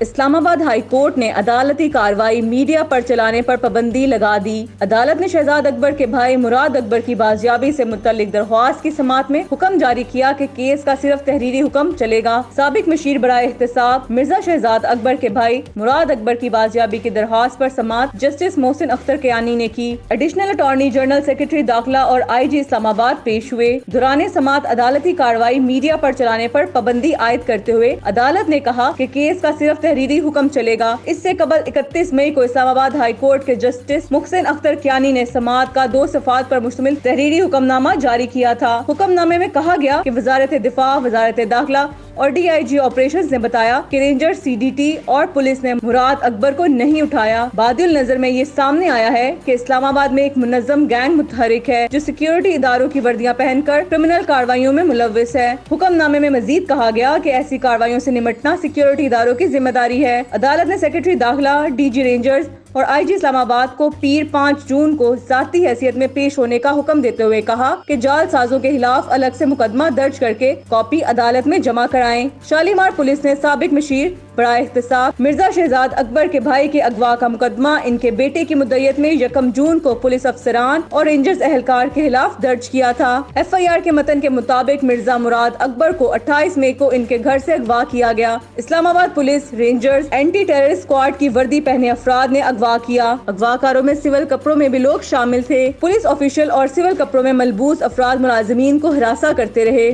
اسلام آباد high court نے عدالتی کارروائی میڈیا پر چلانے پر پابندی لگا دی۔ عدالت نے شہزاد اکبر کے بھائی مراد اکبر کی بازیابی سے متعلق درخواست کی سماعت میں حکم جاری کیا کہ کیس کا صرف تحریری حکم چلے گا۔ سابق مشیر برائے احتساب مرزا شہزاد اکبر کے بھائی مراد اکبر کی بازیابی کی درخواست پر سماعت جسٹس محسن اختر کیانی نے کی۔ ایڈیشنل اٹارنی جنرل سیکرٹری داخلہ اور آئی جی اسلام آباد پیش ہوئے۔ دوران سماعت عدالتی کارروائی میڈیا پر چلانے پر پابندی عائد کرتے ہوئے عدالت نے کہا کہ کیس کا صرف تحریری حکم چلے گا۔ اس سے قبل 31 مئی کو اسلام آباد ہائی کورٹ کے جسٹس محسن اختر کیانی نے سماعت کا 2 صفحات پر مشتمل تحریری حکم نامہ جاری کیا تھا۔ حکم نامے میں کہا گیا کہ وزارت دفاع، وزارت داخلہ اور ڈی آئی جی آپریشنز نے بتایا کہ رینجر سی ڈی ٹی اور پولیس نے مراد اکبر کو نہیں اٹھایا۔ بعد النظر میں یہ سامنے آیا ہے کہ اسلام آباد میں ایک منظم گینگ متحرک ہے جو سیکیورٹی اداروں کی وردیاں پہن کر کرمنل کارروائیوں میں ملوث ہے۔ حکم نامے میں مزید کہا گیا کہ ایسی کارروائیوں سے نمٹنا سیکیورٹی اداروں کی ذمہ داری ہے۔ عدالت نے سیکرٹری داخلہ، ڈی جی رینجرز اور آئی جی اسلام آباد کو پیر 5 جون کو ذاتی حیثیت میں پیش ہونے کا حکم دیتے ہوئے کہا کہ جعل سازوں کے خلاف الگ سے مقدمہ درج کر کے کاپی عدالت میں جمع کرائیں۔ شالیمار پولیس نے سابق مشیر برائے احتساب مرزا شہزاد اکبر کے بھائی کے اغوا کا مقدمہ ان کے بیٹے کی مدعیت میں 1 جون کو پولیس افسران اور رینجرز اہلکار کے خلاف درج کیا تھا۔ ایف آئی آر کے متن کے مطابق مرزا مراد اکبر کو 28 مئی کو ان کے گھر سے اغوا کیا گیا۔ Islamabad police, rangers, anti terror squad کی وردی پہنے افراد نے اغوا کیا۔ اغوا کاروں میں سول کپڑوں میں بھی لوگ شامل تھے۔ پولیس آفیشل اور سول کپڑوں میں ملبوس افراد ملازمین کو ہراساں کرتے رہے۔